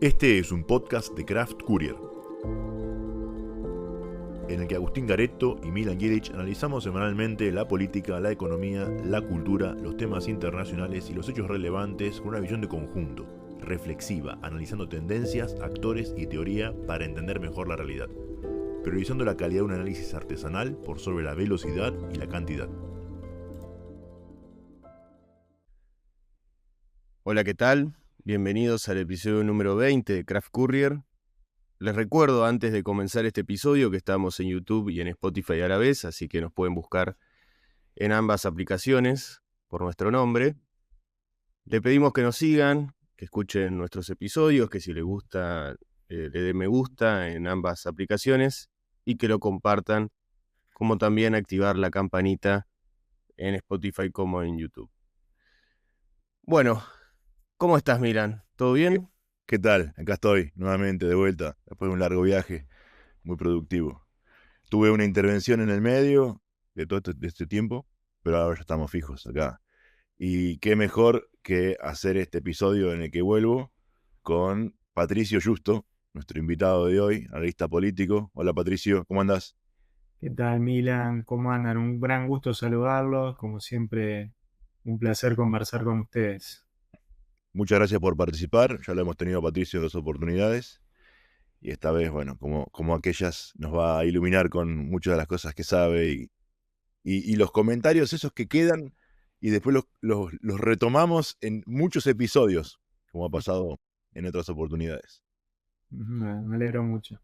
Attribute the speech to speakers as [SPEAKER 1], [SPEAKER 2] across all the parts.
[SPEAKER 1] Este es un podcast de Craft Courier, en el que Agustín Garetto y Milan Jelic analizamos semanalmente la política, la economía, la cultura, los temas internacionales y los hechos relevantes con una visión de conjunto, reflexiva, analizando tendencias, actores y teoría para entender mejor la realidad, priorizando la calidad de un análisis artesanal por sobre la velocidad y la cantidad.
[SPEAKER 2] Hola, ¿qué tal? Bienvenidos al episodio número 20 de Craft Courier. Les recuerdo antes de comenzar este episodio que estamos en YouTube y en Spotify a la vez, así que nos pueden buscar en ambas aplicaciones por nuestro nombre. Le pedimos que nos sigan, que escuchen nuestros episodios, que si les gusta le den me gusta en ambas aplicaciones y que lo compartan, como también activar la campanita en Spotify como en YouTube. Bueno, ¿cómo estás, Milan? ¿Todo bien?
[SPEAKER 1] ¿Qué tal? Acá estoy, nuevamente de vuelta, después de un largo viaje, muy productivo. Tuve una intervención en el medio de todo este tiempo, pero ahora ya estamos fijos acá. Y qué mejor que hacer este episodio en el que vuelvo con Patricio Justo, nuestro invitado de hoy, analista político. Hola Patricio, ¿cómo andás?
[SPEAKER 3] ¿Qué tal, Milan? ¿Cómo andan? Un gran gusto saludarlos. Como siempre, un placer conversar con ustedes.
[SPEAKER 1] Muchas gracias por participar, ya lo hemos tenido a Patricio en dos oportunidades. Y esta vez, bueno, como aquellas, nos va a iluminar con muchas de las cosas que sabe y los comentarios esos que quedan y después los retomamos en muchos episodios, como ha pasado en otras oportunidades.
[SPEAKER 3] Me alegro mucho.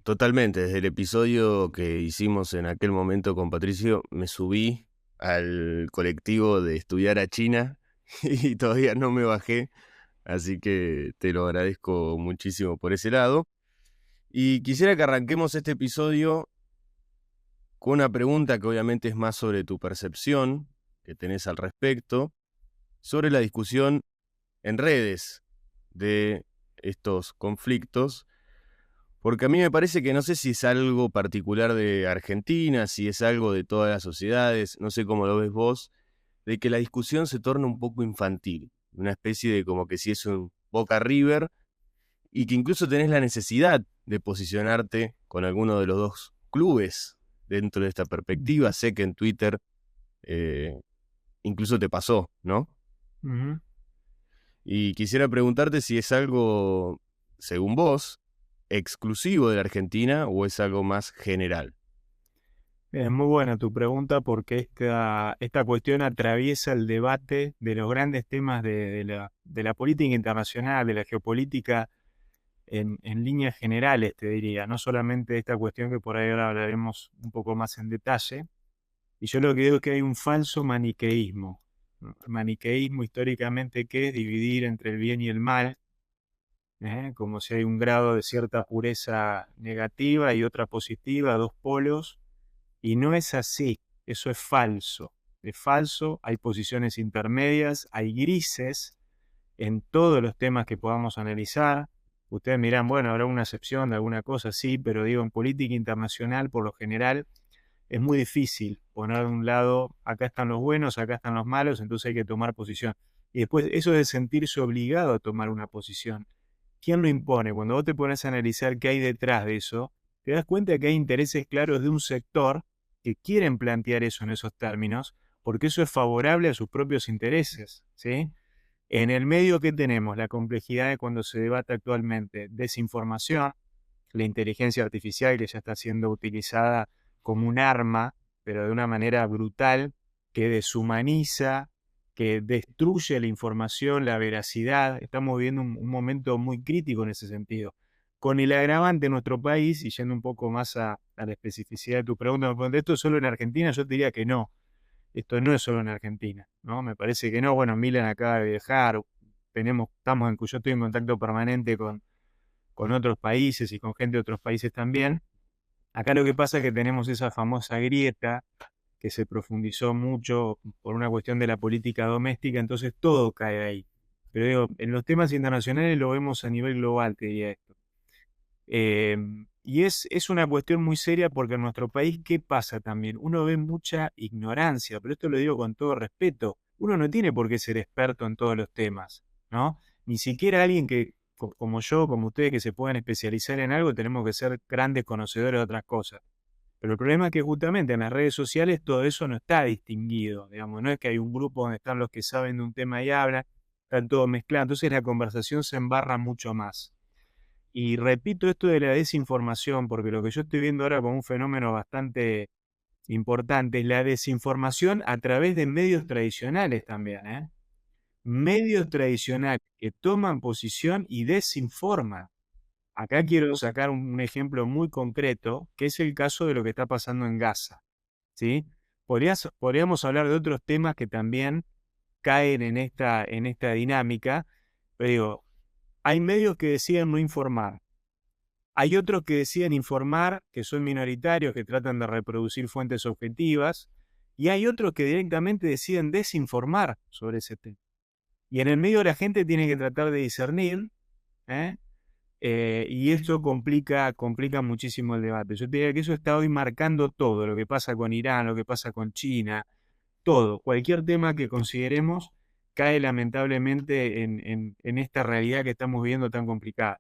[SPEAKER 2] Totalmente, desde el episodio que hicimos en aquel momento con Patricio, me subí al colectivo de estudiar a China y todavía no me bajé, así que te lo agradezco muchísimo por ese lado. Y quisiera que arranquemos este episodio con una pregunta que obviamente es más sobre tu percepción que tenés al respecto, sobre la discusión en redes de estos conflictos. Porque a mí me parece que no sé si es algo particular de Argentina, si es algo de todas las sociedades, no sé cómo lo ves vos, de que la discusión se torna un poco infantil, una especie de como que si es un Boca River, y que incluso tenés la necesidad de posicionarte con alguno de los dos clubes dentro de esta perspectiva. Sé que en Twitter incluso te pasó, ¿no?
[SPEAKER 3] Ujú.
[SPEAKER 2] Y quisiera preguntarte si es algo, según vos, exclusivo de la Argentina o es algo más general.
[SPEAKER 3] Es muy buena tu pregunta porque esta cuestión atraviesa el debate de los grandes temas de la política internacional, de la geopolítica en líneas generales, te diría. No solamente esta cuestión que por ahí ahora hablaremos un poco más en detalle. Y yo lo que digo es que hay un falso maniqueísmo. ¿No? El maniqueísmo históricamente, ¿qué es? Dividir entre el bien y el mal, como si hay un grado de cierta pureza negativa y otra positiva, dos polos, y no es así, eso es falso. Es falso, hay posiciones intermedias, hay grises en todos los temas que podamos analizar. Ustedes dirán, bueno, habrá una excepción de alguna cosa, sí, pero digo, en política internacional, por lo general, es muy difícil poner de un lado, acá están los buenos, acá están los malos, entonces hay que tomar posición. Y después, eso de sentirse obligado a tomar una posición, ¿quién lo impone? Cuando vos te pones a analizar qué hay detrás de eso, te das cuenta que hay intereses claros de un sector que quieren plantear eso en esos términos, porque eso es favorable a sus propios intereses, ¿sí? En el medio que tenemos, la complejidad de cuando se debate actualmente, desinformación, la inteligencia artificial que ya está siendo utilizada como un arma, pero de una manera brutal, que deshumaniza, que destruye la información, la veracidad. Estamos viviendo un momento muy crítico en ese sentido. Con el agravante en nuestro país, y yendo un poco más a la especificidad de tu pregunta, ¿esto es solo en Argentina? Yo te diría que no. Esto no es solo en Argentina, ¿no? Me parece que no. Bueno, Milan acaba de viajar, yo estoy en contacto permanente con otros países y con gente de otros países también. Acá lo que pasa es que tenemos esa famosa grieta que se profundizó mucho por una cuestión de la política doméstica, entonces todo cae ahí. Pero digo, en los temas internacionales lo vemos a nivel global, te diría esto. Y es una cuestión muy seria porque en nuestro país, ¿qué pasa también? Uno ve mucha ignorancia, pero esto lo digo con todo respeto. Uno no tiene por qué ser experto en todos los temas, ¿no? Ni siquiera alguien que como yo, como ustedes, que se puedan especializar en algo, tenemos que ser grandes conocedores de otras cosas. Pero el problema es que justamente en las redes sociales todo eso no está distinguido, digamos, no es que hay un grupo donde están los que saben de un tema y hablan, están todos mezclados, entonces la conversación se embarra mucho más. Y repito esto de la desinformación, porque lo que yo estoy viendo ahora como un fenómeno bastante importante es la desinformación a través de medios tradicionales también, ¿eh? Medios tradicionales que toman posición y desinforman. Acá quiero sacar un ejemplo muy concreto, que es el caso de lo que está pasando en Gaza, ¿sí? Podríamos hablar de otros temas que también caen en esta dinámica, pero digo, hay medios que deciden no informar. Hay otros que deciden informar, que son minoritarios, que tratan de reproducir fuentes objetivas, y hay otros que directamente deciden desinformar sobre ese tema. Y en el medio la gente tiene que tratar de discernir, ¿eh? Y esto complica muchísimo el debate. Yo te diría que eso está hoy marcando todo, lo que pasa con Irán, lo que pasa con China, todo. Cualquier tema que consideremos cae lamentablemente en esta realidad que estamos viviendo tan complicada.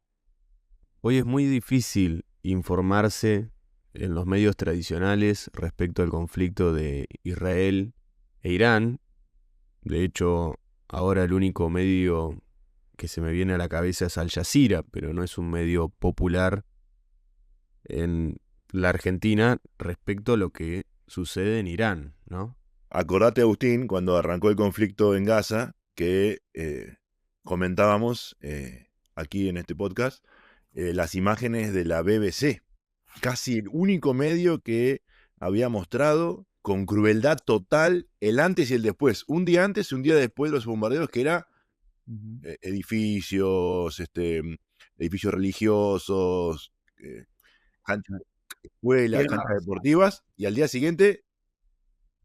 [SPEAKER 2] Hoy es muy difícil informarse en los medios tradicionales respecto al conflicto de Israel e Irán. De hecho, ahora el único medio que se me viene a la cabeza es Al Jazeera, pero no es un medio popular en la Argentina respecto a lo que sucede en Irán, ¿no?
[SPEAKER 1] Acordate, Agustín, cuando arrancó el conflicto en Gaza, que comentábamos aquí en este podcast las imágenes de la BBC. Casi el único medio que había mostrado con crueldad total el antes y el después. Un día antes y un día después de los bombardeos, que era edificios, edificios religiosos, canchas de escuelas, canchas deportivas, y al día siguiente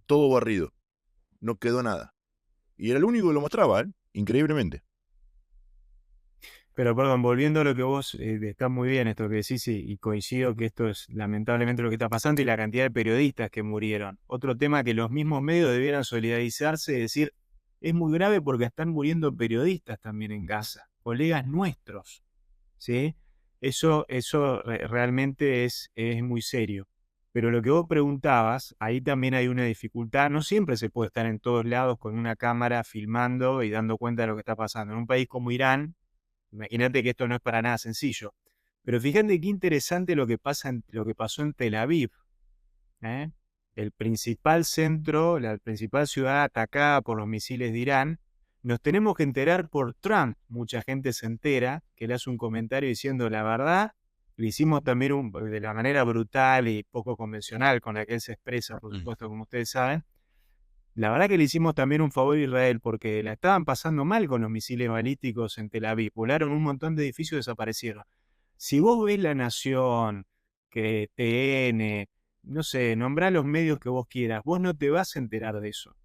[SPEAKER 1] todo barrido. No quedó nada. Y era el único que lo mostraba, increíblemente.
[SPEAKER 3] Pero perdón, volviendo a lo que vos, está muy bien esto que decís y coincido que esto es lamentablemente lo que está pasando y la cantidad de periodistas que murieron. Otro tema que los mismos medios debieran solidarizarse y decir, es muy grave porque están muriendo periodistas también en Gaza, colegas nuestros, ¿sí? Eso realmente es muy serio. Pero lo que vos preguntabas, ahí también hay una dificultad. No siempre se puede estar en todos lados con una cámara filmando y dando cuenta de lo que está pasando. En un país como Irán, imagínate que esto no es para nada sencillo. Pero fíjate qué interesante lo que pasó en Tel Aviv, ¿eh? El principal centro, la principal ciudad atacada por los misiles de Irán. Nos tenemos que enterar por Trump. Mucha gente se entera que le hace un comentario diciendo la verdad. Lo hicimos también de la manera brutal y poco convencional con la que él se expresa, por supuesto, como ustedes saben. La verdad que le hicimos también un favor a Israel porque la estaban pasando mal con los misiles balísticos en Tel Aviv. Volaron un montón de edificios y desaparecieron. Si vos ves La Nación, que TN, no sé, nombrá los medios que vos quieras, vos no te vas a enterar de eso,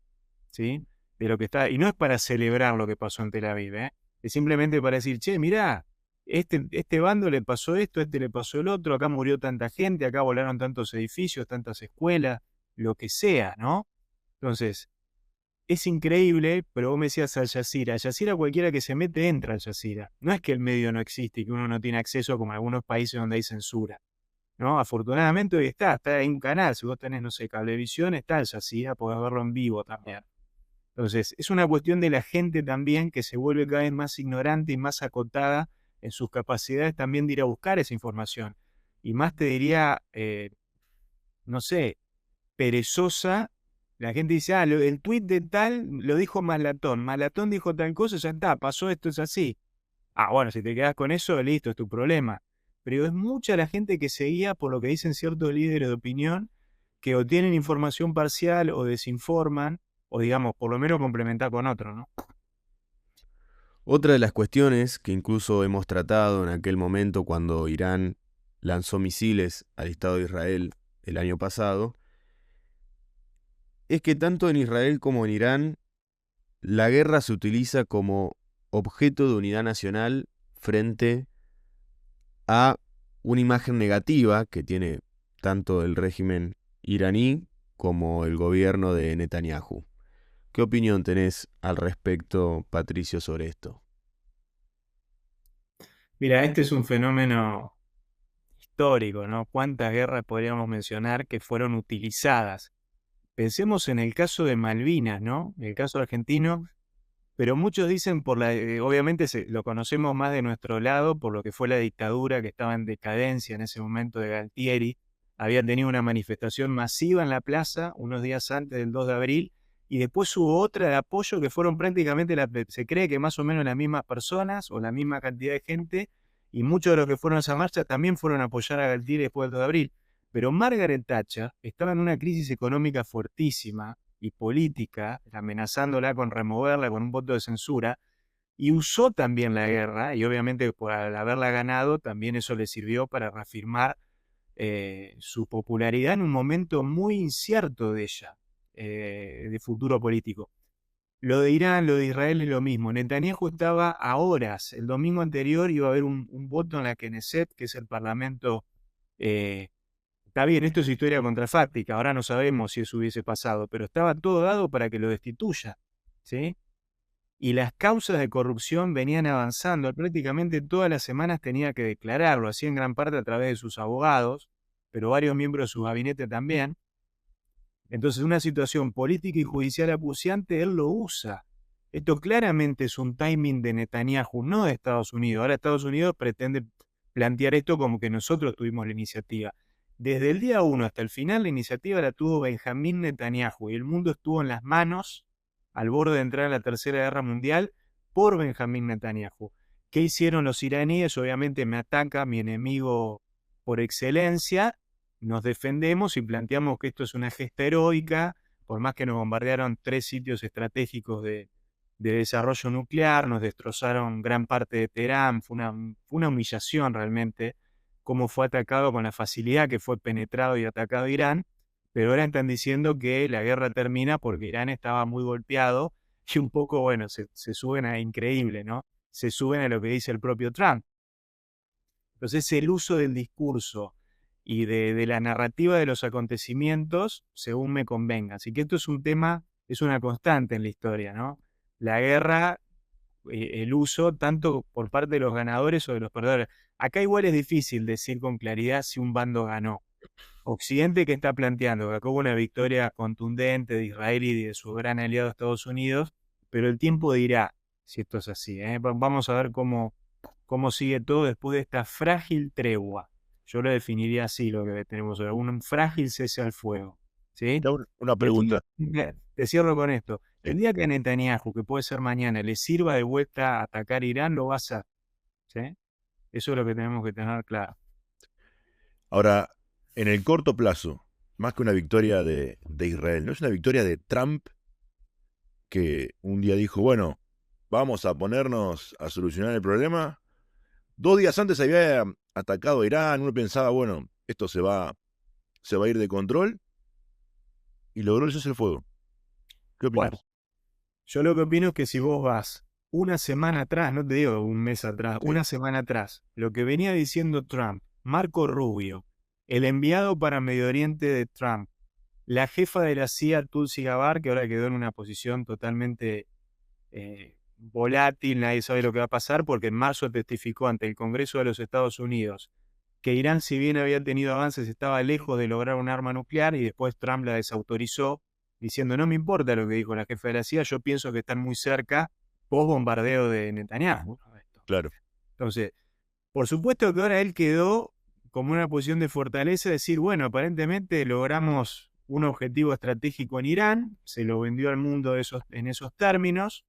[SPEAKER 3] ¿sí? De lo que está. Y no es para celebrar lo que pasó en Tel Aviv, ¿eh? Es simplemente para decir, che, mirá, este bando le pasó esto, este le pasó el otro, acá murió tanta gente, acá volaron tantos edificios, tantas escuelas, lo que sea, ¿no? Entonces, es increíble, pero vos me decías Al Jazeera. Al Jazeera cualquiera que se mete entra al Jazeera. No es que el medio no existe y que uno no tiene acceso como en algunos países donde hay censura, ¿no? Afortunadamente hoy está ahí un canal. Si vos tenés, no sé, Cablevisión, está Al Jazeera, podés verlo en vivo también. Entonces, es una cuestión de la gente también que se vuelve cada vez más ignorante y más acotada en sus capacidades también de ir a buscar esa información. Y más te diría, no sé, perezosa. La gente dice, el tuit de tal lo dijo Malatón. Malatón dijo tal cosa, ya está, pasó esto, es así. Bueno, si te quedas con eso, listo, es tu problema. Pero es mucha la gente que se guía por lo que dicen ciertos líderes de opinión que o tienen información parcial o desinforman, o digamos, por lo menos complementar con otro, ¿no?
[SPEAKER 2] Otra de las cuestiones que incluso hemos tratado en aquel momento cuando Irán lanzó misiles al Estado de Israel el año pasado, es que tanto en Israel como en Irán la guerra se utiliza como objeto de unidad nacional frente a una imagen negativa que tiene tanto el régimen iraní como el gobierno de Netanyahu. ¿Qué opinión tenés al respecto, Patricio, sobre esto?
[SPEAKER 3] Mira, este es un fenómeno histórico, ¿no? ¿Cuántas guerras podríamos mencionar que fueron utilizadas? Pensemos en el caso de Malvinas, ¿no? El caso argentino, pero muchos dicen obviamente lo conocemos más de nuestro lado por lo que fue la dictadura que estaba en decadencia en ese momento de Galtieri. Había tenido una manifestación masiva en la plaza unos días antes del 2 de abril y después hubo otra de apoyo que fueron prácticamente, se cree que más o menos las mismas personas o la misma cantidad de gente, y muchos de los que fueron a esa marcha también fueron a apoyar a Galtieri después del 2 de abril. Pero Margaret Thatcher estaba en una crisis económica fuertísima y política, amenazándola con removerla con un voto de censura, y usó también la guerra, y obviamente al haberla ganado, también eso le sirvió para reafirmar su popularidad en un momento muy incierto de ella, de futuro político. Lo de Irán, lo de Israel es lo mismo. Netanyahu estaba a horas. El domingo anterior iba a haber un voto en la Knesset, que es el parlamento. Está bien, esto es historia contrafáctica, ahora no sabemos si eso hubiese pasado, pero estaba todo dado para que lo destituya, ¿sí? Y las causas de corrupción venían avanzando, él prácticamente todas las semanas tenía que declararlo, así en gran parte a través de sus abogados, pero varios miembros de su gabinete también. Entonces, una situación política y judicial acuciante, él lo usa. Esto claramente es un timing de Netanyahu, no de Estados Unidos. Ahora Estados Unidos pretende plantear esto como que nosotros tuvimos la iniciativa. Desde el día 1 hasta el final, la iniciativa la tuvo Benjamín Netanyahu y el mundo estuvo en las manos, al borde de entrar a la Tercera Guerra Mundial, por Benjamín Netanyahu. ¿Qué hicieron los iraníes? Obviamente me ataca mi enemigo por excelencia. Nos defendemos y planteamos que esto es una gesta heroica, por más que nos bombardearon 3 sitios estratégicos de desarrollo nuclear, nos destrozaron gran parte de Teherán, fue una humillación realmente cómo fue atacado, con la facilidad que fue penetrado y atacado Irán, pero ahora están diciendo que la guerra termina porque Irán estaba muy golpeado y un poco, bueno, se suben a increíble, ¿no? Se suben a lo que dice el propio Trump. Entonces el uso del discurso y de la narrativa de los acontecimientos según me convenga. Así que esto es un tema, es una constante en la historia, ¿no? La guerra, el uso tanto por parte de los ganadores o de los perdedores. Acá igual es difícil decir con claridad si un bando ganó. Occidente que está planteando que acá hubo una victoria contundente de Israel y de su gran aliado Estados Unidos, pero el tiempo dirá si esto es así. Vamos a ver cómo sigue todo después de esta frágil tregua. Yo lo definiría así, lo que tenemos ahora, un frágil cese al fuego. ¿Sí?
[SPEAKER 1] Una pregunta.
[SPEAKER 3] Te cierro con esto. El día que a Netanyahu, que puede ser mañana, le sirva de vuelta a atacar Irán, lo va a hacer. ¿Sí? Eso es lo que tenemos que tener claro.
[SPEAKER 1] Ahora, en el corto plazo, más que una victoria de Israel, ¿no es una victoria de Trump que un día dijo, bueno, vamos a ponernos a solucionar el problema? 2 días antes había atacado a Irán, uno pensaba, bueno, esto se va a ir de control, y logró el cese al fuego. ¿Qué opinas?
[SPEAKER 3] Bueno, yo lo que opino es que si vos vas una semana atrás, no te digo un mes atrás,
[SPEAKER 1] Sí.
[SPEAKER 3] una semana atrás, lo que venía diciendo Trump, Marco Rubio, el enviado para Medio Oriente de Trump, la jefa de la CIA, Tulsi Gabbard, que ahora quedó en una posición totalmente volátil, nadie sabe lo que va a pasar, porque en marzo testificó ante el Congreso de los Estados Unidos que Irán, si bien había tenido avances, estaba lejos de lograr un arma nuclear, y después Trump la desautorizó, diciendo, no me importa lo que dijo la jefa de la CIA, yo pienso que están muy cerca, post bombardeo de Netanyahu.
[SPEAKER 1] Claro.
[SPEAKER 3] Entonces, por supuesto que ahora él quedó como una posición de fortaleza, decir, bueno, aparentemente logramos un objetivo estratégico en Irán, se lo vendió al mundo en esos términos.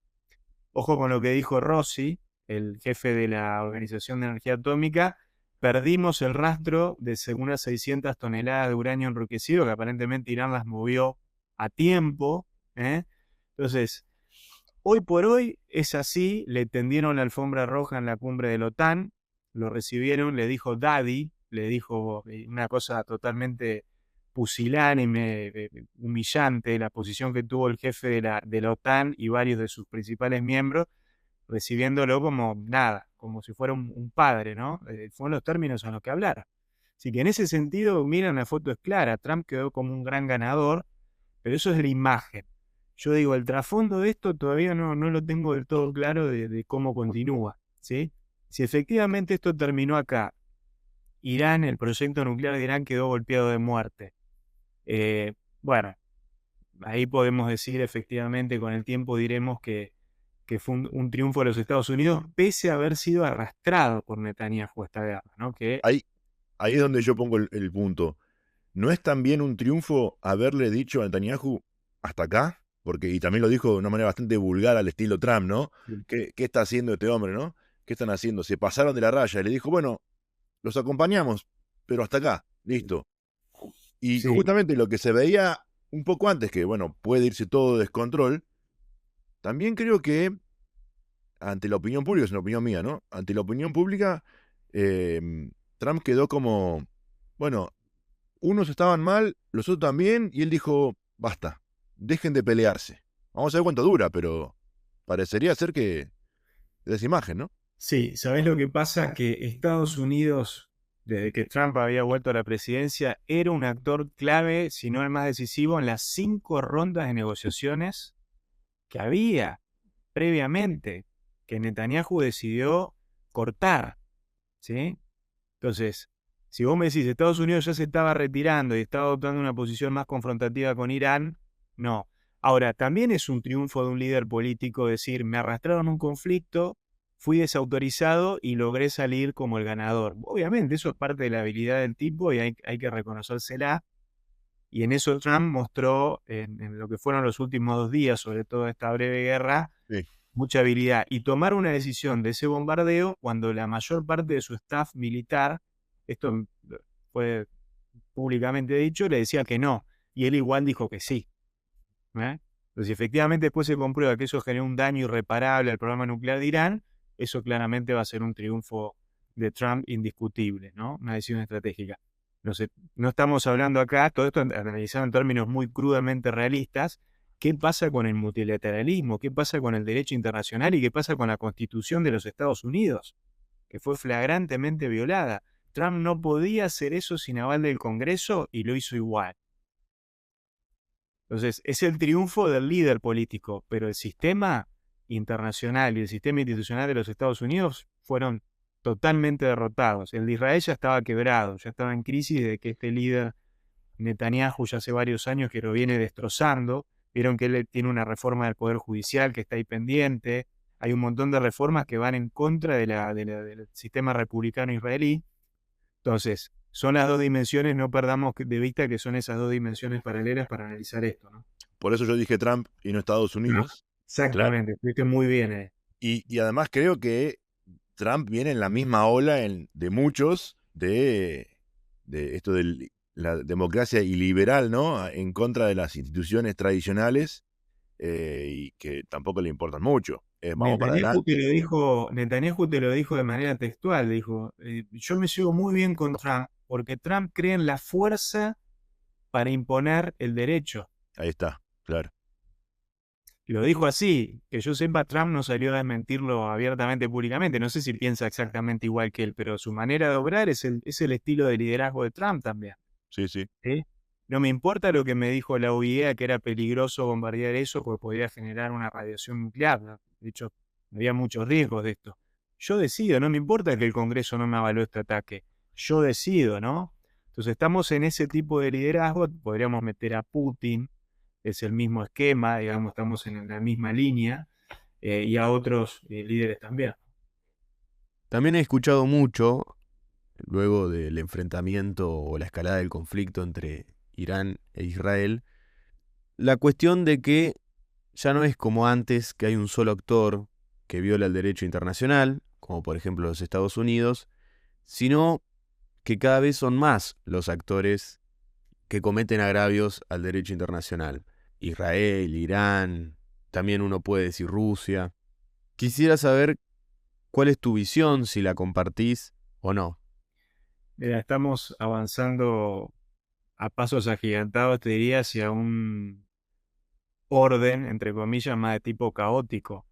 [SPEAKER 3] Ojo con lo que dijo Rossi, el jefe de la Organización de Energía Atómica, perdimos el rastro de unas 600 toneladas de uranio enriquecido, que aparentemente Irán las movió a tiempo. Entonces, hoy por hoy es así, le tendieron la alfombra roja en la cumbre de la OTAN, lo recibieron, le dijo Daddy, le dijo una cosa totalmente pusilánime, humillante, la posición que tuvo el jefe de la OTAN y varios de sus principales miembros, recibiéndolo como nada, como si fuera un padre, ¿no? Fueron los términos en los que hablaron. Así que en ese sentido, miren, la foto es clara, Trump quedó como un gran ganador, pero eso es la imagen. Yo digo, el trasfondo de esto todavía no lo tengo del todo claro de cómo continúa, ¿sí? Si efectivamente esto terminó acá, Irán, el proyecto nuclear de Irán quedó golpeado de muerte. Bueno, ahí podemos decir efectivamente, con el tiempo diremos que fue un triunfo de los Estados Unidos, pese a haber sido arrastrado por Netanyahu esta guerra, ¿no? Que
[SPEAKER 1] Ahí es donde yo pongo el punto. ¿No es también un triunfo haberle dicho a Netanyahu hasta acá? Porque, y también lo dijo de una manera bastante vulgar al estilo Trump, ¿no? ¿Qué está haciendo este hombre, no? ¿Qué están haciendo? Se pasaron de la raya y le dijo, bueno, los acompañamos, pero hasta acá, listo. Y
[SPEAKER 3] sí,
[SPEAKER 1] justamente lo que se veía un poco antes, que bueno, puede irse todo de descontrol, también creo que ante la opinión pública, es una opinión mía, ¿no? Ante la opinión pública, Trump quedó como, bueno, unos estaban mal, los otros también, y él dijo, basta, dejen de pelearse. Vamos a ver cuánto dura, pero parecería ser que es imagen, ¿no?
[SPEAKER 3] sí, ¿sabés lo que pasa? Que Estados Unidos, desde que Trump había vuelto a la presidencia, era un actor clave, si no el más decisivo, en las 5 rondas de negociaciones que había previamente, que Netanyahu decidió cortar, ¿sí? Entonces, si vos me decís Estados Unidos ya se estaba retirando y estaba adoptando una posición más confrontativa con Irán, no. Ahora, también es un triunfo de un líder político decir, me arrastraron a un conflicto, fui desautorizado y logré salir como el ganador. Obviamente, eso es parte de la habilidad del tipo y hay que reconocérsela. Y en eso Trump mostró, en lo que fueron los últimos 2 días, sobre todo esta breve guerra,
[SPEAKER 1] Sí.
[SPEAKER 3] mucha habilidad. Y tomar una decisión de ese bombardeo cuando la mayor parte de su staff militar, esto fue públicamente dicho, le decía que no. Y él igual dijo que sí. Entonces, si efectivamente después se comprueba que eso generó un daño irreparable al programa nuclear de Irán, eso claramente va a ser un triunfo de Trump indiscutible, ¿no? Una decisión estratégica. No estamos hablando acá, todo esto analizado en términos muy crudamente realistas, ¿qué pasa con el multilateralismo? ¿Qué pasa con el derecho internacional? ¿Y qué pasa con la Constitución de los Estados Unidos? Que fue flagrantemente violada. Trump no podía hacer eso sin aval del Congreso y lo hizo igual. Entonces, es el triunfo del líder político, pero el sistema internacional y el sistema institucional de los Estados Unidos fueron totalmente derrotados. El de Israel ya estaba quebrado, ya estaba en crisis de que este líder Netanyahu ya hace varios años que lo viene destrozando. Vieron que él tiene una reforma del Poder Judicial que está ahí pendiente. Hay un montón de reformas que van en contra del sistema republicano israelí. Entonces, son las dos dimensiones, no perdamos de vista que son esas dos dimensiones paralelas para analizar esto, ¿no?
[SPEAKER 1] Por eso yo dije Trump y no Estados Unidos. Claro.
[SPEAKER 3] Exactamente, estuviste muy bien.
[SPEAKER 1] Y además creo que Trump viene en la misma ola de muchos de esto de la democracia iliberal, ¿no? En contra de las instituciones tradicionales y que tampoco le importan mucho. Vamos para adelante.
[SPEAKER 3] Netanyahu te lo dijo de manera textual, dijo, yo me llevo muy bien con Trump porque Trump cree en la fuerza para imponer el derecho.
[SPEAKER 1] Ahí está, claro.
[SPEAKER 3] Lo dijo así, que yo sepa, Trump no salió a desmentirlo abiertamente, públicamente. No sé si piensa exactamente igual que él, pero su manera de obrar es el estilo de liderazgo de Trump también.
[SPEAKER 1] Sí, sí.
[SPEAKER 3] ¿Sí? No me importa lo que me dijo la OIEA, que era peligroso bombardear eso porque podría generar una radiación nuclear, ¿no? De hecho, había muchos riesgos de esto. Yo decido, no me importa que el Congreso no me avaló este ataque. Yo decido, ¿no? Entonces estamos en ese tipo de liderazgo, podríamos meter a Putin, es el mismo esquema, digamos, estamos en la misma línea, y a otros líderes también.
[SPEAKER 2] También he escuchado mucho, luego del enfrentamiento o la escalada del conflicto entre Irán e Israel, la cuestión de que ya no es como antes, que hay un solo actor que viola el derecho internacional, como por ejemplo los Estados Unidos, sino que cada vez son más los actores que cometen agravios al derecho internacional. Israel, Irán, también uno puede decir Rusia. Quisiera saber cuál es tu visión, si la compartís o no.
[SPEAKER 3] Mira, estamos avanzando a pasos agigantados, te diría, hacia un orden, entre comillas, más de tipo caótico,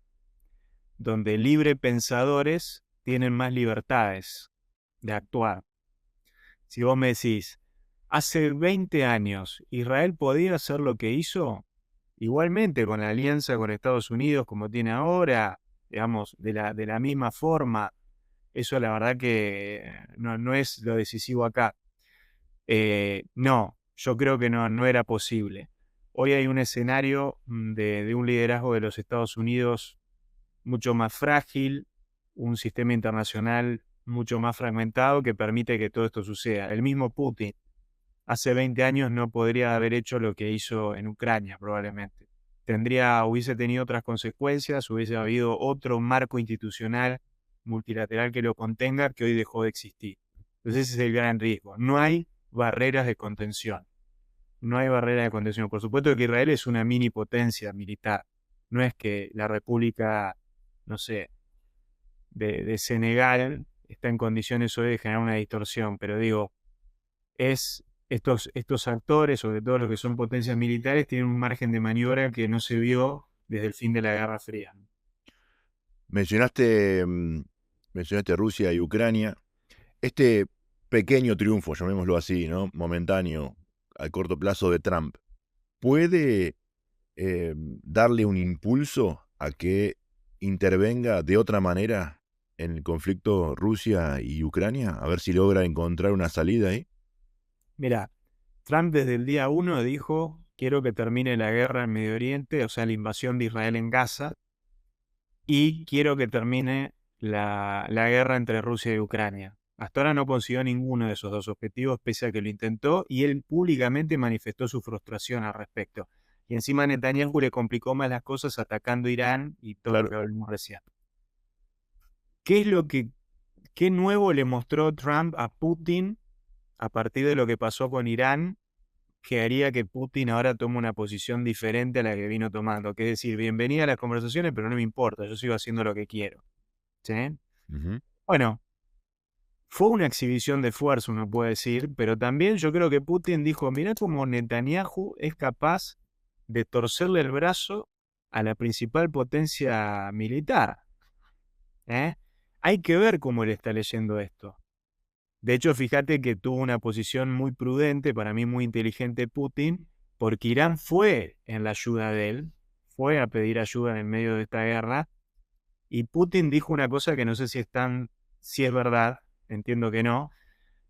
[SPEAKER 3] donde libre pensadores tienen más libertades de actuar. Si vos me decís, hace 20 años Israel podía hacer lo que hizo, igualmente con la alianza con Estados Unidos como tiene ahora, digamos, de la misma forma, Eso la verdad que no es lo decisivo acá. No, yo creo que no era posible. Hoy hay un escenario de un liderazgo de los Estados Unidos mucho más frágil, un sistema internacional mucho más fragmentado que permite que todo esto suceda. El mismo Putin hace 20 años no podría haber hecho lo que hizo en Ucrania, probablemente. Hubiese tenido otras consecuencias, hubiese habido otro marco institucional multilateral que lo contenga, que hoy dejó de existir. Entonces ese es el gran riesgo. No hay barreras de contención. No hay barreras de contención. Por supuesto que Israel es una mini potencia militar. No es que la República, no sé, de Senegal está en condiciones hoy de generar una distorsión, pero digo, estos actores, sobre todo los que son potencias militares, tienen un margen de maniobra que no se vio desde el fin de la Guerra Fría.
[SPEAKER 1] Mencionaste, mencionaste Rusia y Ucrania. Este pequeño triunfo, llamémoslo así, ¿no? Momentáneo, al corto plazo de Trump, ¿puede darle un impulso a que intervenga de otra manera en el conflicto Rusia y Ucrania? A ver si logra encontrar una salida ahí.
[SPEAKER 3] Mira, Trump desde el día 1 dijo, quiero que termine la guerra en Medio Oriente, o sea, la invasión de Israel en Gaza, y quiero que termine la guerra entre Rusia y Ucrania. Hasta ahora no consiguió ninguno de esos dos objetivos, pese a que lo intentó, y él públicamente manifestó su frustración al respecto. Y encima Netanyahu le complicó más las cosas atacando Irán y todo lo que hablamos recién. ¿Qué nuevo le mostró Trump a Putin a partir de lo que pasó con Irán, que haría que Putin ahora tome una posición diferente a la que vino tomando? Que es decir, bienvenida a las conversaciones, pero no me importa, yo sigo haciendo lo que quiero. ¿Sí? Bueno, fue una exhibición de fuerza, uno puede decir, pero también yo creo que Putin dijo, mirá cómo Netanyahu es capaz de torcerle el brazo a la principal potencia militar. Hay que ver cómo él está leyendo esto. De hecho, fíjate que tuvo una posición muy prudente, para mí muy inteligente Putin, porque Irán fue en la ayuda de él, fue a pedir ayuda en medio de esta guerra, y Putin dijo una cosa que no sé si es verdad, entiendo que no.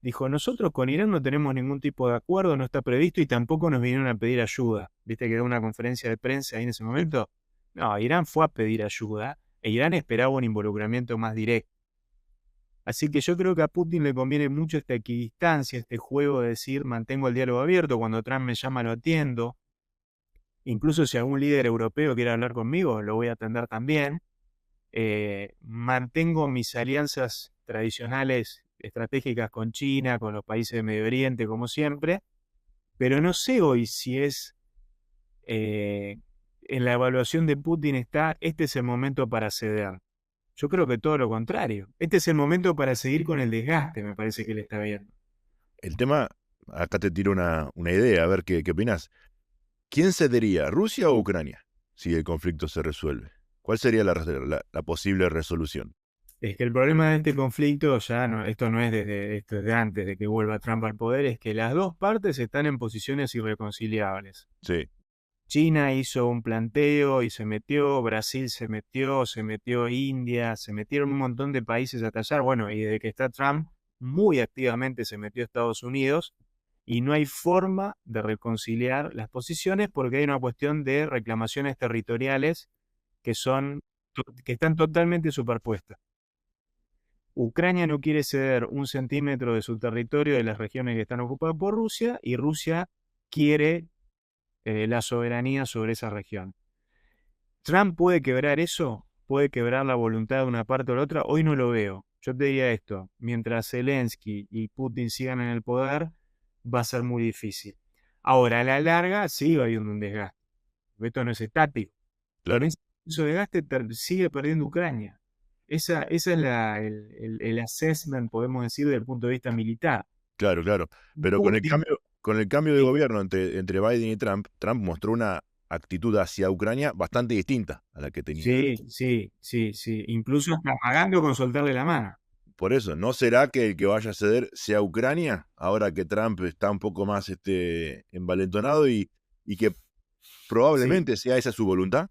[SPEAKER 3] Dijo, nosotros con Irán no tenemos ningún tipo de acuerdo, no está previsto y tampoco nos vinieron a pedir ayuda. ¿Viste que dio una conferencia de prensa ahí en ese momento? No, Irán fue a pedir ayuda e Irán esperaba un involucramiento más directo. Así que yo creo que a Putin le conviene mucho esta equidistancia, este juego de decir mantengo el diálogo abierto, cuando Trump me llama lo atiendo. Incluso si algún líder europeo quiere hablar conmigo, lo voy a atender también. Mantengo mis alianzas tradicionales estratégicas con China, con los países de Medio Oriente, como siempre, pero no sé hoy si es en la evaluación de Putin este es el momento para ceder. Yo creo que todo lo contrario. Este es el momento para seguir con el desgaste, me parece que él está viendo.
[SPEAKER 1] El tema, acá te tiro una idea, a ver qué opinas. ¿Quién cedería, Rusia o Ucrania, si el conflicto se resuelve? ¿Cuál sería la posible resolución?
[SPEAKER 3] Es que el problema de este conflicto, esto no es desde antes de que vuelva Trump al poder, es que las dos partes están en posiciones irreconciliables.
[SPEAKER 1] Sí.
[SPEAKER 3] China hizo un planteo y se metió, Brasil se metió India, se metieron un montón de países a tallar. Bueno, y desde que está Trump, muy activamente se metió Estados Unidos y no hay forma de reconciliar las posiciones porque hay una cuestión de reclamaciones territoriales que están totalmente superpuestas. Ucrania no quiere ceder un centímetro de su territorio de las regiones que están ocupadas por Rusia y Rusia quiere la soberanía sobre esa región. ¿Trump puede quebrar eso? ¿Puede quebrar la voluntad de una parte o la otra? Hoy no lo veo. Yo te diría esto, mientras Zelensky y Putin sigan en el poder, va a ser muy difícil. Ahora, a la larga, sí va a haber un desgaste. Esto no es estático.
[SPEAKER 1] Claro.
[SPEAKER 3] Con ese desgaste sigue perdiendo Ucrania. Ese es el assessment, podemos decir, desde el punto de vista militar.
[SPEAKER 1] Claro. Pero con el cambio de gobierno entre Biden y Trump mostró una actitud hacia Ucrania bastante distinta a la que tenía.
[SPEAKER 3] Sí. Incluso está pagando con soltarle la mano.
[SPEAKER 1] Por eso, ¿no será que el que vaya a ceder sea Ucrania, ahora que Trump está un poco más envalentonado y que probablemente sea esa su voluntad?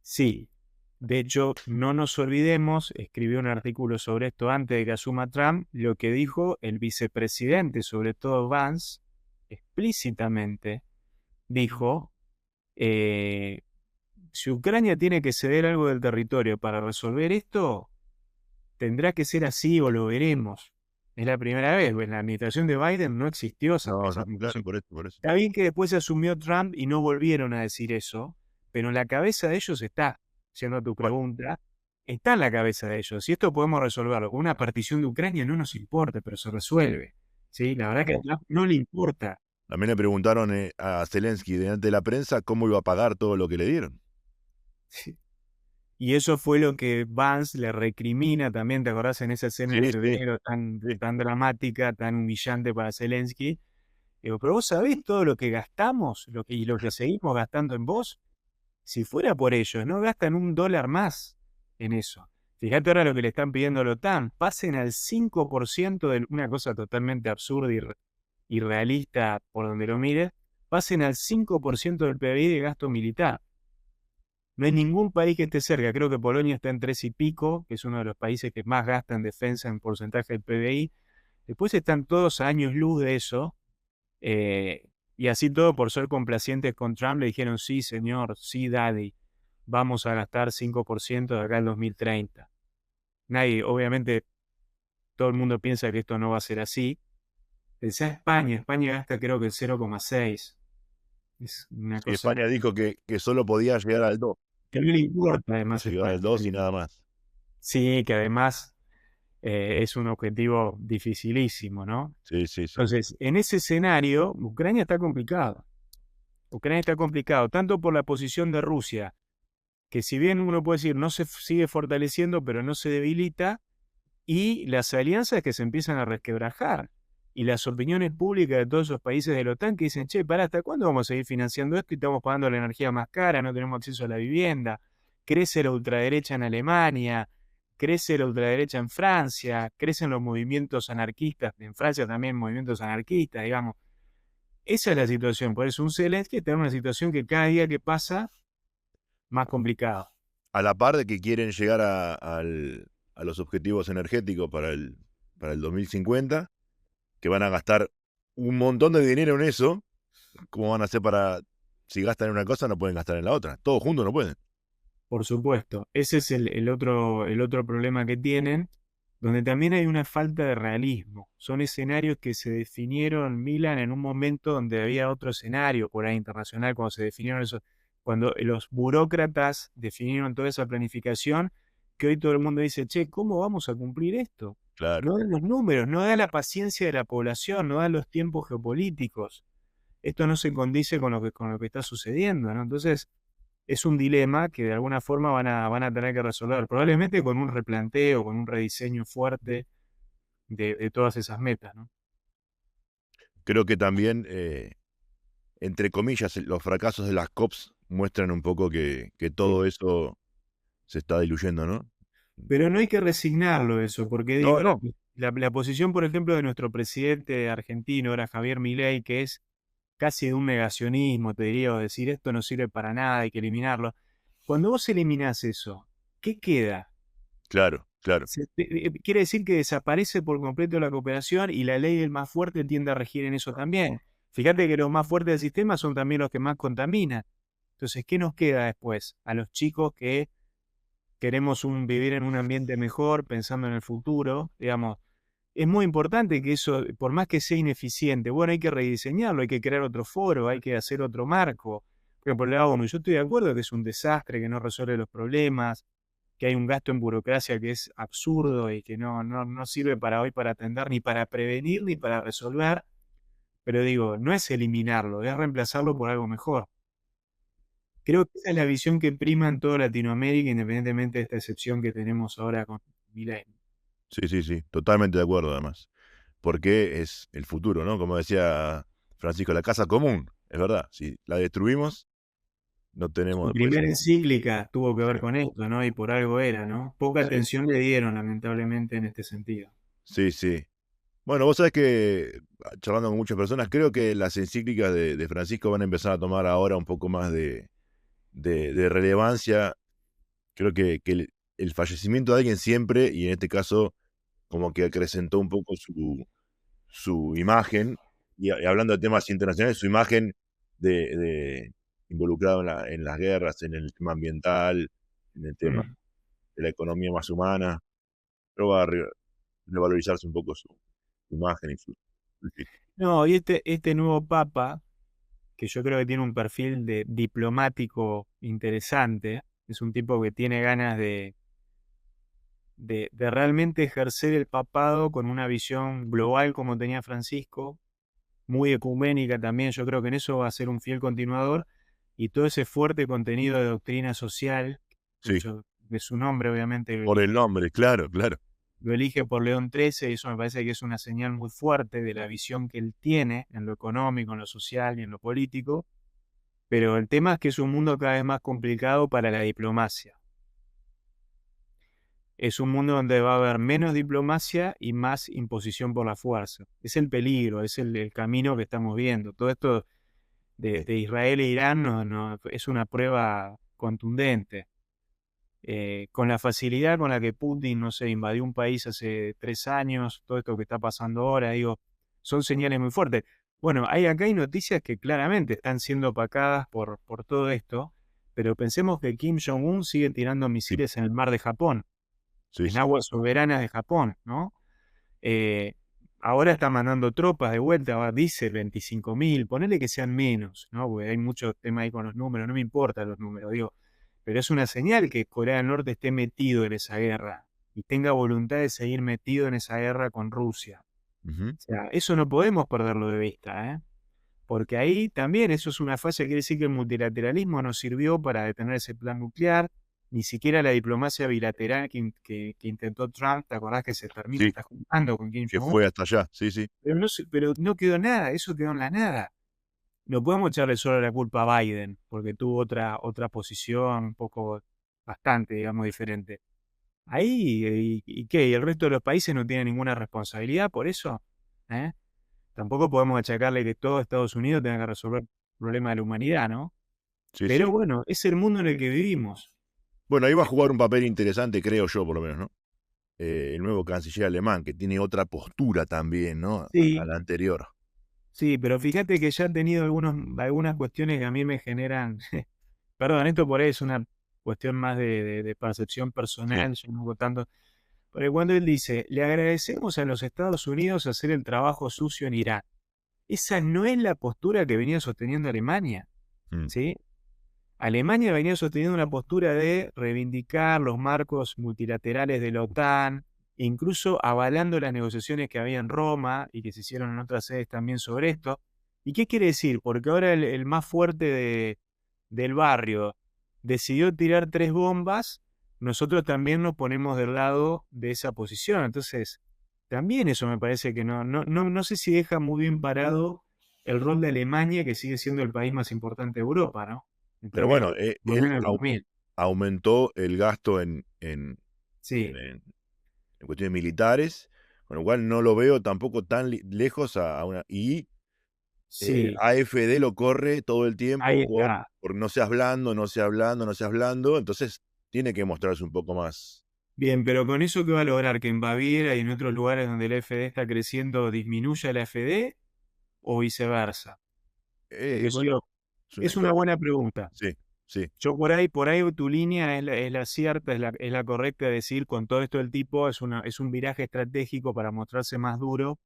[SPEAKER 3] Sí, De hecho, no nos olvidemos, escribió un artículo sobre esto antes de que asuma Trump, lo que dijo el vicepresidente, sobre todo Vance, explícitamente dijo, si Ucrania tiene que ceder algo del territorio para resolver esto, tendrá que ser así o lo veremos. Es la primera vez, en la administración de Biden no existió esa
[SPEAKER 1] No,
[SPEAKER 3] esa
[SPEAKER 1] claro,
[SPEAKER 3] situación.
[SPEAKER 1] por eso.
[SPEAKER 3] Está bien que después se asumió Trump y no volvieron a decir eso, pero en la cabeza de ellos está, siendo tu
[SPEAKER 1] Bueno,
[SPEAKER 3] pregunta, está en la cabeza de ellos. Y esto podemos resolverlo. Con una partición de Ucrania no nos importa, pero se resuelve. ¿Sí? La verdad que a Trump no le importa.
[SPEAKER 1] también le preguntaron a Zelensky delante de la prensa cómo iba a pagar todo lo que le dieron.
[SPEAKER 3] Y eso fue lo que Vance le recrimina también, ¿te acordás? En esa escena
[SPEAKER 1] Sí,
[SPEAKER 3] en
[SPEAKER 1] sí,
[SPEAKER 3] febrero tan,
[SPEAKER 1] sí.
[SPEAKER 3] tan dramática, tan humillante para Zelensky. Digo, pero vos sabés todo lo que gastamos y lo que seguimos gastando en vos. Si fuera por ellos, no gastan $1 más en eso. Fíjate ahora lo que le están pidiendo a la OTAN. Pasen al 5% de una cosa totalmente absurda y irrealista por donde lo mires. Pasen al 5% del PBI de gasto militar. No hay ningún país que esté cerca. Creo que Polonia está en 3 y pico, que es uno de los países que más gasta en defensa en porcentaje del PBI. Después están todos a años luz de eso. Y así todo, por ser complacientes con Trump, le dijeron, sí, señor, sí, daddy, vamos a gastar 5% de acá en 2030. Nadie, obviamente, todo el mundo piensa que esto no va a ser así. Pensá España gasta creo que el 0,6. Es una
[SPEAKER 1] Sí,
[SPEAKER 3] cosa
[SPEAKER 1] España dijo que solo podía llegar al 2.
[SPEAKER 3] que no le importa, además, a
[SPEAKER 1] Llegar al
[SPEAKER 3] España.
[SPEAKER 1] 2 y nada más.
[SPEAKER 3] Sí, que además es un objetivo dificilísimo, ¿no?
[SPEAKER 1] Sí, sí, sí.
[SPEAKER 3] Entonces, en ese escenario, Ucrania está complicado. Ucrania está complicado, tanto por la posición de Rusia, que si bien uno puede decir no se sigue fortaleciendo, pero no se debilita, y las alianzas que se empiezan a resquebrajar, y las opiniones públicas de todos esos países de la OTAN que dicen, che, ¿para hasta cuándo vamos a seguir financiando esto y estamos pagando la energía más cara, no tenemos acceso a la vivienda? Crece la ultraderecha en Alemania, crece la ultraderecha en Francia, crecen los movimientos anarquistas, en Francia también movimientos anarquistas, digamos. Esa es la situación, por eso un Zelensky está en una situación que cada día que pasa, más complicado.
[SPEAKER 1] A la par de que quieren llegar a los objetivos energéticos para el 2050, que van a gastar un montón de dinero en eso, ¿cómo van a hacer para, si gastan en una cosa, no pueden gastar en la otra? Todos juntos no pueden.
[SPEAKER 3] Por supuesto, ese es el otro problema que tienen, donde también hay una falta de realismo. Son escenarios que se definieron, Milan, en un momento donde había otro escenario por ahí internacional, cuando se definieron eso, cuando los burócratas definieron toda esa planificación, que hoy todo el mundo dice, che, ¿cómo vamos a cumplir esto?
[SPEAKER 1] Claro.
[SPEAKER 3] No dan los números, no da la paciencia de la población, no dan los tiempos geopolíticos. Esto no se condice con lo que está sucediendo, ¿no? Entonces, es un dilema que de alguna forma van a tener que resolver, probablemente con un replanteo, con un rediseño fuerte de todas esas metas, ¿no?
[SPEAKER 1] Creo que también, entre comillas, los fracasos de las COPs muestran un poco que
[SPEAKER 3] Sí.
[SPEAKER 1] todo eso se está diluyendo, ¿no?
[SPEAKER 3] Pero no hay que resignarlo eso, porque
[SPEAKER 1] No,
[SPEAKER 3] digo,
[SPEAKER 1] no,
[SPEAKER 3] la posición, por ejemplo, de nuestro presidente argentino, ahora Javier Milei, que es casi de un negacionismo, te diría, o decir esto no sirve para nada, hay que eliminarlo. Cuando vos eliminás eso, ¿qué queda?
[SPEAKER 1] claro, claro.
[SPEAKER 3] Quiere decir que desaparece por completo la cooperación y la ley del más fuerte tiende a regir en eso también. Fíjate que los más fuertes del sistema son también los que más contaminan. Entonces, ¿qué nos queda después? A los chicos que queremos vivir en un ambiente mejor, pensando en el futuro, digamos, es muy importante que eso, por más que sea ineficiente, bueno, hay que rediseñarlo, hay que crear otro foro, hay que hacer otro marco. Por ejemplo, la ONU, yo estoy de acuerdo que es un desastre, que no resuelve los problemas, que hay un gasto en burocracia que es absurdo y que no sirve para hoy para atender, ni para prevenir, ni para resolver. Pero digo, no es eliminarlo, es reemplazarlo por algo mejor. Creo que esa es la visión que prima en toda Latinoamérica, independientemente de esta excepción que tenemos ahora con Milei.
[SPEAKER 1] Sí, sí, sí, totalmente de acuerdo además. Porque es el futuro, ¿no? Como decía Francisco, la casa común, es verdad. Si la destruimos, no tenemos
[SPEAKER 3] Su
[SPEAKER 1] después.
[SPEAKER 3] primera encíclica tuvo que
[SPEAKER 1] Sí,
[SPEAKER 3] ver con esto, ¿no? Y por algo era, ¿no? Poca
[SPEAKER 1] sí,
[SPEAKER 3] atención le dieron, lamentablemente, en este sentido.
[SPEAKER 1] sí, sí. Bueno, vos sabés que, charlando con muchas personas, creo que las encíclicas de Francisco van a empezar a tomar ahora un poco más de relevancia Creo que el fallecimiento de alguien siempre, y en este caso, como que acrecentó un poco su imagen, y hablando de temas internacionales, su imagen de involucrado en las guerras, en el tema ambiental, en el tema
[SPEAKER 3] Mm.
[SPEAKER 1] de la economía más humana, pero va a revalorizarse un poco su imagen y su
[SPEAKER 3] No, y este nuevo papa, que yo creo que tiene un perfil de diplomático interesante, es un tipo que tiene ganas de realmente ejercer el papado con una visión global como tenía Francisco, muy ecuménica también, yo creo que en eso va a ser un fiel continuador, y todo ese fuerte contenido de doctrina social,
[SPEAKER 1] sí,
[SPEAKER 3] de su nombre obviamente
[SPEAKER 1] por el nombre, claro, claro.
[SPEAKER 3] lo elige por León XIII, y eso me parece que es una señal muy fuerte de la visión que él tiene en lo económico, en lo social y en lo político, pero el tema es que es un mundo cada vez más complicado para la diplomacia. Es un mundo donde va a haber menos diplomacia y más imposición por la fuerza. Es el peligro, es el camino que estamos viendo. Todo esto de Israel e Irán es una prueba contundente. Con la facilidad con la que Putin, no sé, invadió un país hace 3 años, todo esto que está pasando ahora, digo, son señales muy fuertes. Bueno, acá hay noticias que claramente están siendo opacadas por todo esto, pero pensemos que Kim Jong-un sigue tirando
[SPEAKER 1] Sí,
[SPEAKER 3] misiles en el mar de Japón,
[SPEAKER 1] sí,
[SPEAKER 3] en
[SPEAKER 1] sí.
[SPEAKER 3] aguas soberanas de Japón, ¿no? Eh, Ahora está mandando tropas de vuelta, dice 25.000, ponele que sean menos, ¿no? Porque hay mucho tema ahí con los números, no me importan los números, digo, pero es una señal que Corea del Norte esté metido en esa guerra y tenga voluntad de seguir metido en esa guerra con Rusia.
[SPEAKER 1] Ujú.
[SPEAKER 3] O sea, eso no podemos perderlo de vista, ¿eh? Porque ahí también eso es una falla, quiere decir que el multilateralismo no sirvió para detener ese plan nuclear, ni siquiera la diplomacia bilateral que intentó Trump, ¿te acordás que se termina
[SPEAKER 1] Sí,
[SPEAKER 3] está juntando con Kim
[SPEAKER 1] que
[SPEAKER 3] Jong-un?
[SPEAKER 1] fue hasta allá, sí, sí.
[SPEAKER 3] Pero no quedó nada, eso quedó en la nada. No podemos echarle solo la culpa a Biden, porque tuvo otra posición un poco, bastante, digamos, diferente. Ahí, ¿y qué? ¿Y el resto de los países no tienen ninguna responsabilidad por eso? ¿Eh? Tampoco podemos achacarle que todo Estados Unidos tenga que resolver el problema de la humanidad, ¿no?
[SPEAKER 1] Sí,
[SPEAKER 3] Pero
[SPEAKER 1] sí.
[SPEAKER 3] bueno, es el mundo en el que vivimos.
[SPEAKER 1] Bueno, ahí va a jugar un papel interesante, creo yo, por lo menos, ¿no? El nuevo canciller alemán, que tiene otra postura también, ¿no? A
[SPEAKER 3] Sí,
[SPEAKER 1] la anterior.
[SPEAKER 3] sí, pero fíjate que ya han tenido algunas cuestiones que a mí me generan, perdón, esto por ahí es una cuestión más de percepción
[SPEAKER 1] Sí.
[SPEAKER 3] personal, yo no tanto. Porque cuando él dice, le agradecemos a los Estados Unidos hacer el trabajo sucio en Irak, esa no es la postura que venía sosteniendo Alemania,
[SPEAKER 1] Mm.
[SPEAKER 3] ¿sí? Alemania venía sosteniendo una postura de reivindicar los marcos multilaterales de la OTAN, incluso avalando las negociaciones que había en Roma y que se hicieron en otras sedes también sobre esto. ¿Y qué quiere decir? Porque ahora el más fuerte del barrio decidió tirar 3 bombas, nosotros también nos ponemos del lado de esa posición. Entonces, también eso me parece que no sé si deja muy bien parado el rol de Alemania, que sigue siendo el país más importante de Europa, ¿no? En
[SPEAKER 1] Pero
[SPEAKER 3] términos
[SPEAKER 1] bueno,
[SPEAKER 3] de
[SPEAKER 1] él
[SPEAKER 3] volumen económico.
[SPEAKER 1] aumentó el gasto en,
[SPEAKER 3] Sí,
[SPEAKER 1] en- en cuestiones militares, con lo cual no lo veo tampoco tan lejos a una... Y
[SPEAKER 3] sí,
[SPEAKER 1] AFD lo corre todo el tiempo
[SPEAKER 3] ahí está.
[SPEAKER 1] por no seas blando, no seas blando, no seas blando, entonces tiene que mostrarse un poco más.
[SPEAKER 3] Bien, pero con eso, ¿qué va a lograr? ¿Que en Baviera y en otros lugares donde la FD está creciendo disminuya la FD o viceversa? Porque
[SPEAKER 1] Es,
[SPEAKER 3] digo,
[SPEAKER 1] es una
[SPEAKER 3] es una
[SPEAKER 1] incógnita.
[SPEAKER 3] buena pregunta.
[SPEAKER 1] Sí, sí.
[SPEAKER 3] Yo por ahí tu línea es la cierta, es la correcta de decir con todo esto del tipo es un viraje estratégico para mostrarse más duro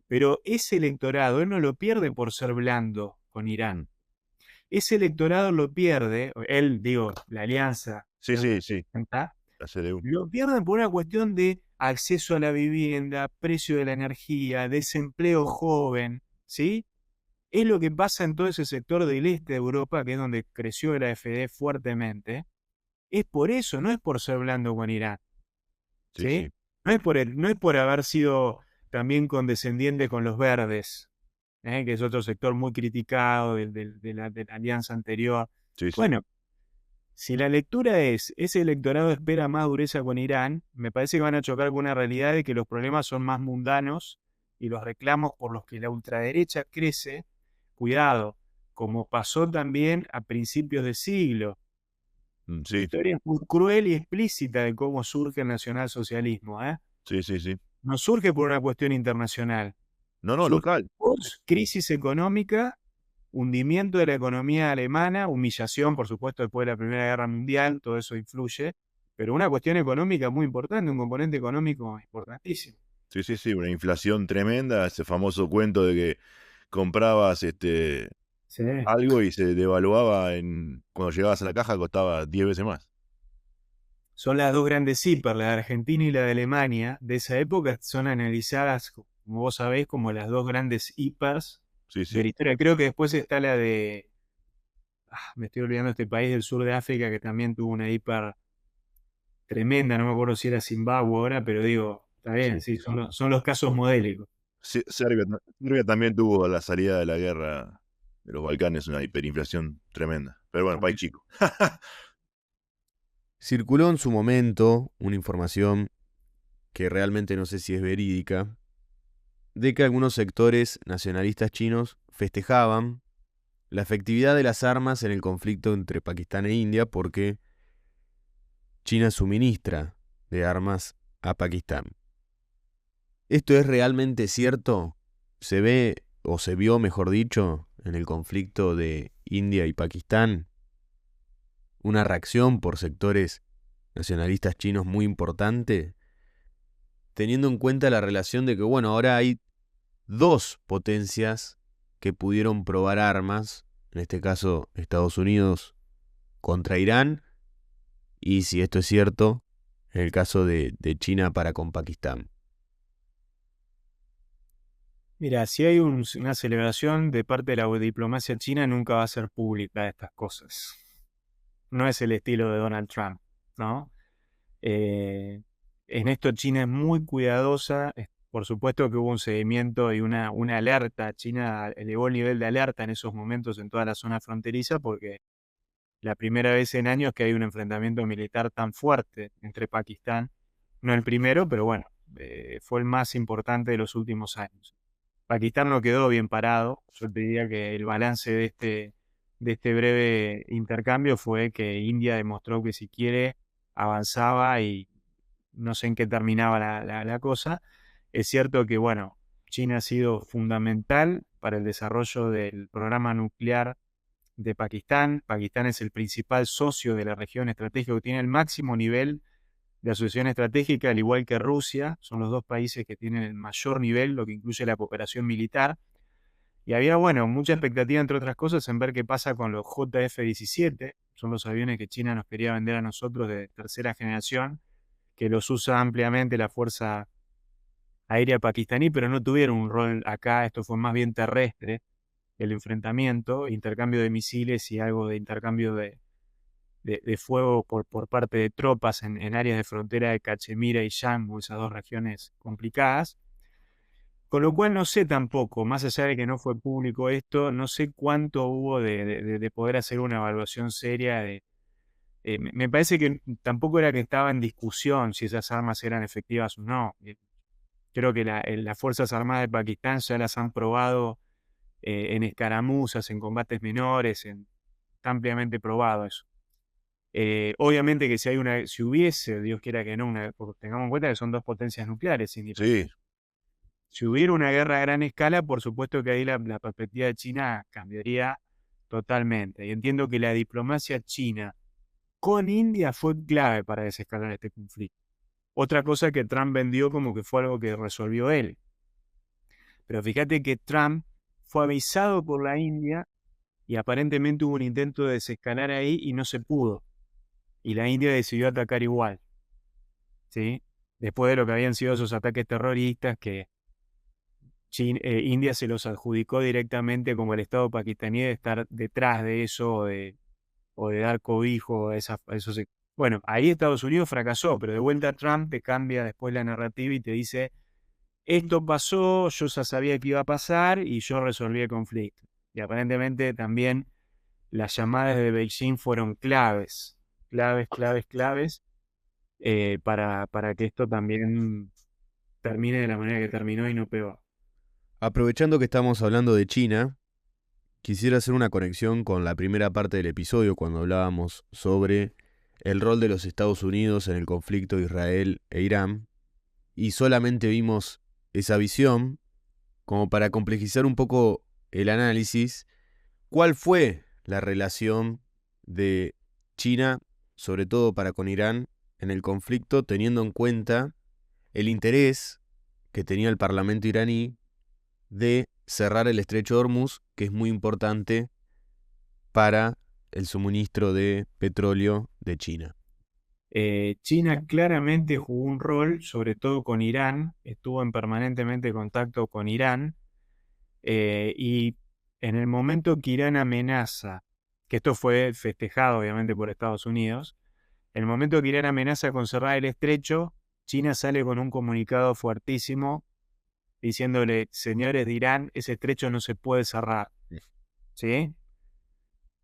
[SPEAKER 3] pero ese electorado él no lo pierde por ser blando con
[SPEAKER 1] Mm.
[SPEAKER 3] Irán. Ese electorado lo pierde, él, digo, la alianza,
[SPEAKER 1] Sí, sí, sí.
[SPEAKER 3] ¿está?
[SPEAKER 1] La CDU.
[SPEAKER 3] Lo pierden por una cuestión de acceso a la vivienda, precio de la energía, desempleo joven, ¿sí? Es lo que pasa en todo ese sector del este de Europa, que es donde creció la AfD fuertemente. Es por eso, no es por ser blando con Irán,
[SPEAKER 1] Sí,
[SPEAKER 3] ¿sí?
[SPEAKER 1] sí.
[SPEAKER 3] No es por haber sido también condescendiente con los verdes, que es otro sector muy criticado de la alianza anterior.
[SPEAKER 1] Sí, sí.
[SPEAKER 3] Bueno, si la lectura es, ese electorado espera más dureza con Irán, me parece que van a chocar con una realidad de que los problemas son más mundanos y los reclamos por los que la ultraderecha crece, cuidado, como pasó también a principios de siglo.
[SPEAKER 1] Sí,
[SPEAKER 3] Historia muy cruel y explícita de cómo surge el nacionalsocialismo, ¿eh?
[SPEAKER 1] sí.
[SPEAKER 3] No surge por una cuestión internacional,
[SPEAKER 1] No,
[SPEAKER 3] surge
[SPEAKER 1] local.
[SPEAKER 3] por crisis económica, hundimiento de la economía alemana, humillación, por supuesto, después de la Primera Guerra Mundial, todo eso influye, pero una cuestión económica muy importante, un componente económico importantísimo.
[SPEAKER 1] Sí, una inflación tremenda, ese famoso cuento de que comprabas
[SPEAKER 3] Sí.
[SPEAKER 1] algo y se devaluaba cuando llegabas a la caja costaba 10 veces más.
[SPEAKER 3] Son las dos grandes hiper, la de Argentina y la de Alemania, de esa época son analizadas, como vos sabés, como las dos grandes hipers
[SPEAKER 1] Sí,
[SPEAKER 3] de la
[SPEAKER 1] sí.
[SPEAKER 3] historia. Creo que después está la de, me estoy olvidando este país del sur de África que también tuvo una hiper tremenda, no me acuerdo si era Zimbabue ahora, pero digo, está bien, sí, son los casos modélicos.
[SPEAKER 1] Serbia también tuvo a la salida de la guerra de los Balcanes una hiperinflación tremenda. Pero bueno, país chico.
[SPEAKER 2] Circuló en su momento una información que realmente no sé si es verídica, de que algunos sectores nacionalistas chinos festejaban la efectividad de las armas en el conflicto entre Pakistán e India porque China suministra de armas a Pakistán. ¿Esto es realmente cierto? ¿Se ve o se vio, mejor dicho, en el conflicto de India y Pakistán una reacción por sectores nacionalistas chinos muy importante, teniendo en cuenta la relación de que, bueno, ahora hay dos potencias que pudieron probar armas, en este caso Estados Unidos contra Irán, y si esto es cierto, en el caso de China para con Pakistán?
[SPEAKER 3] Mira, si hay una celebración de parte de la diplomacia china, nunca va a ser pública estas cosas. No es el estilo de Donald Trump, ¿no? En esto China es muy cuidadosa. Por supuesto que hubo un seguimiento y una alerta. China elevó el nivel de alerta en esos momentos en toda la zona fronteriza porque la primera vez en años que hay un enfrentamiento militar tan fuerte entre Pakistán. No el primero, pero bueno, fue el más importante de los últimos años. Pakistán no quedó bien parado. Yo te diría que el balance de este breve intercambio fue que India demostró que si quiere avanzaba y no sé en qué terminaba la cosa. Es cierto que, bueno, China ha sido fundamental para el desarrollo del programa nuclear de Pakistán. Pakistán es el principal socio de la región estratégica que tiene el máximo nivel de asociación estratégica, al igual que Rusia. Son los dos países que tienen el mayor nivel, lo que incluye la cooperación militar. Y había, bueno, mucha expectativa, entre otras cosas, en ver qué pasa con los JF-17. Son los aviones que China nos quería vender a nosotros de tercera generación, que los usa ampliamente la Fuerza Aérea Pakistaní, pero no tuvieron un rol acá. Esto fue más bien terrestre, el enfrentamiento, intercambio de misiles y algo de intercambio de fuego por parte de tropas en áreas de frontera de Cachemira y Jammu, esas dos regiones complicadas. Con lo cual no sé tampoco, más allá de que no fue público esto, no sé cuánto hubo de poder hacer una evaluación seria. Me parece que tampoco era que estaba en discusión si esas armas eran efectivas o no. Creo que las Fuerzas Armadas de Pakistán ya las han probado en escaramuzas, en combates menores, está ampliamente probado eso. Obviamente que si hubiese, Dios quiera que no, porque tengamos en cuenta que son dos potencias nucleares independientes.
[SPEAKER 1] Sí,
[SPEAKER 3] Si hubiera una guerra a gran escala, por supuesto que ahí la perspectiva de China cambiaría totalmente. Y entiendo que la diplomacia china con India fue clave para desescalar este conflicto. Otra cosa que Trump vendió como que fue algo que resolvió él. Pero fíjate que Trump fue avisado por la India y aparentemente hubo un intento de desescalar ahí y no se pudo. Y la India decidió atacar igual, ¿sí? Después de lo que habían sido esos ataques terroristas que India se los adjudicó directamente como el Estado pakistaní de estar detrás de eso o de dar cobijo a esos. Bueno, ahí Estados Unidos fracasó, pero de vuelta Trump te cambia después la narrativa y te dice, esto pasó, yo ya sabía que iba a pasar y yo resolví el conflicto. Y aparentemente también las llamadas de Beijing fueron claves para que esto también termine de la manera que terminó y no peor.
[SPEAKER 2] Aprovechando que estamos hablando de China, quisiera hacer una conexión con la primera parte del episodio cuando hablábamos sobre el rol de los Estados Unidos en el conflicto Israel e Irán, y solamente vimos esa visión como para complejizar un poco el análisis. ¿Cuál fue la relación de China, sobre todo para con Irán, en el conflicto, teniendo en cuenta el interés que tenía el Parlamento iraní de cerrar el estrecho de Hormuz, que es muy importante para el suministro de petróleo de China?
[SPEAKER 3] China claramente jugó un rol, sobre todo con Irán, estuvo en permanentemente contacto con Irán, y en el momento que Irán amenaza, que esto fue festejado obviamente por Estados Unidos, en el momento que Irán amenaza con cerrar el estrecho, China sale con un comunicado fuertísimo diciéndole, señores de Irán, ese estrecho no se puede cerrar. ¿Sí?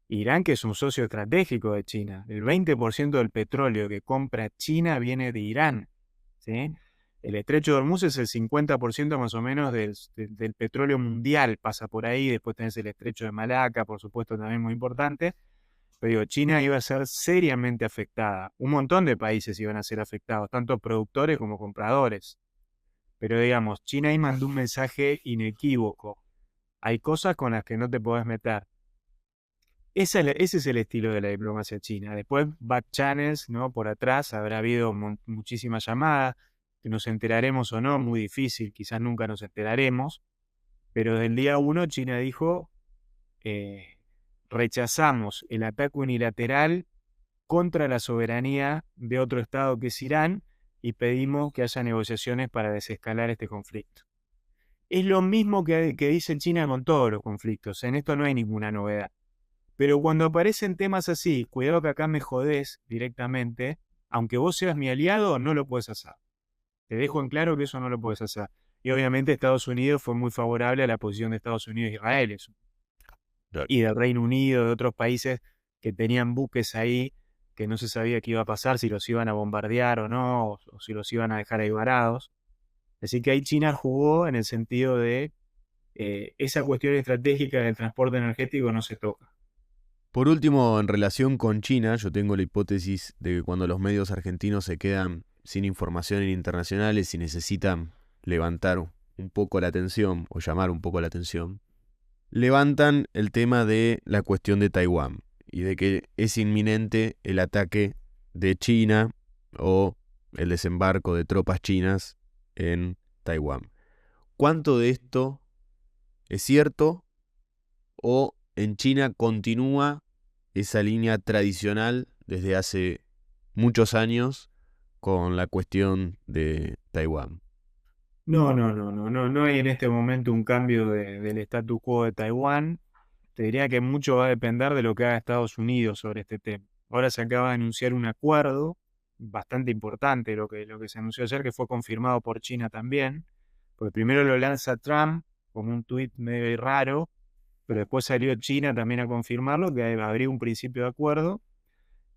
[SPEAKER 3] Irán, que es un socio estratégico de China, el 20% del petróleo que compra China viene de Irán. ¿Sí? El estrecho de Hormuz es el 50% más o menos del petróleo mundial, pasa por ahí. Después tenés el estrecho de Malaca, por supuesto, también muy importante. Pero digo, China iba a ser seriamente afectada. Un montón de países iban a ser afectados, tanto productores como compradores. Pero digamos, China ahí mandó un mensaje inequívoco. Hay cosas con las que no te podés meter. Ese es el estilo de la diplomacia china. Después, back channels, ¿no? Por atrás habrá habido muchísimas llamadas, que nos enteraremos o no, muy difícil, quizás nunca nos enteraremos. Pero del día 1 China dijo, rechazamos el ataque unilateral contra la soberanía de otro estado que es Irán y pedimos que haya negociaciones para desescalar este conflicto. Es lo mismo que dice China con todos los conflictos, en esto no hay ninguna novedad. Pero cuando aparecen temas así, cuidado que acá me jodés directamente, aunque vos seas mi aliado, no lo puedes hacer. Te dejo en claro que eso no lo puedes hacer. Y obviamente Estados Unidos fue muy favorable a la posición de Estados Unidos e Israel, eso.
[SPEAKER 1] Claro.
[SPEAKER 3] Y del Reino Unido, de otros países que tenían buques ahí, que no se sabía qué iba a pasar, si los iban a bombardear o no, o si los iban a dejar ahí varados. Así que ahí China jugó en el sentido de esa cuestión estratégica del transporte energético no se toca.
[SPEAKER 2] Por último, en relación con China, yo tengo la hipótesis de que cuando los medios argentinos se quedan sin información en internacionales y necesitan levantar un poco la atención o llamar un poco la atención, levantan el tema de la cuestión de Taiwán y de que es inminente el ataque de China o el desembarco de tropas chinas en Taiwán. ¿Cuánto de esto es cierto o en China continúa esa línea tradicional desde hace muchos años con la cuestión de Taiwán?
[SPEAKER 3] No hay en este momento un cambio del status quo de Taiwán. Te diría que mucho va a depender de lo que haga Estados Unidos sobre este tema. Ahora se acaba de anunciar un acuerdo bastante importante, lo que se anunció ayer, que fue confirmado por China también, porque primero lo lanza Trump como un tuit medio raro, pero después salió China también a confirmarlo, que habría un principio de acuerdo.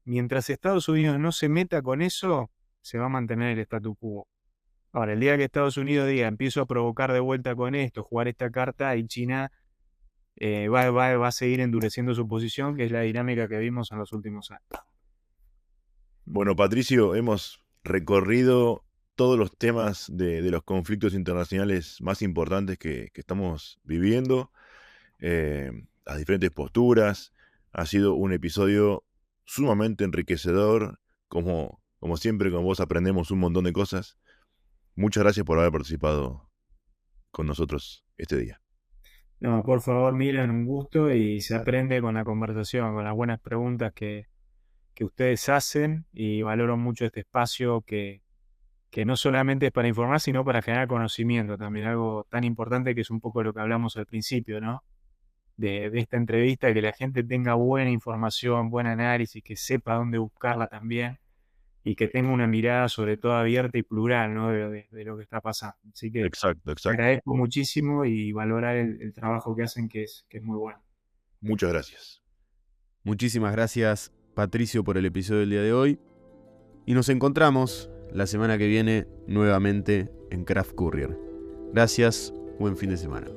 [SPEAKER 3] Mientras Estados Unidos no se meta con eso, se va a mantener el status quo. Ahora, el día que Estados Unidos diga, empiezo a provocar de vuelta con esto, jugar esta carta, y China va a seguir endureciendo su posición, que es la dinámica que vimos en los últimos años.
[SPEAKER 1] Bueno, Patricio, hemos recorrido todos los temas de los conflictos internacionales más importantes que estamos viviendo, las diferentes posturas. Ha sido un episodio sumamente enriquecedor. Como siempre, con vos aprendemos un montón de cosas. Muchas gracias por haber participado con nosotros este día.
[SPEAKER 3] No, por favor, Milan, un gusto, y se aprende con la conversación, con las buenas preguntas que ustedes hacen, y valoro mucho este espacio que no solamente es para informar, sino para generar conocimiento también, algo tan importante que es un poco lo que hablamos al principio, ¿no? De esta entrevista, que la gente tenga buena información, buen análisis, que sepa dónde buscarla también, y que tenga una mirada sobre todo abierta y plural, ¿no? de lo que está pasando. Así que
[SPEAKER 1] Exacto.
[SPEAKER 3] agradezco muchísimo y valorar el trabajo que hacen, que es muy bueno.
[SPEAKER 1] Muchas gracias.
[SPEAKER 2] Muchísimas gracias, Patricio, por el episodio del día de hoy. Y nos encontramos la semana que viene nuevamente en Craft Courier. Gracias, buen fin de semana.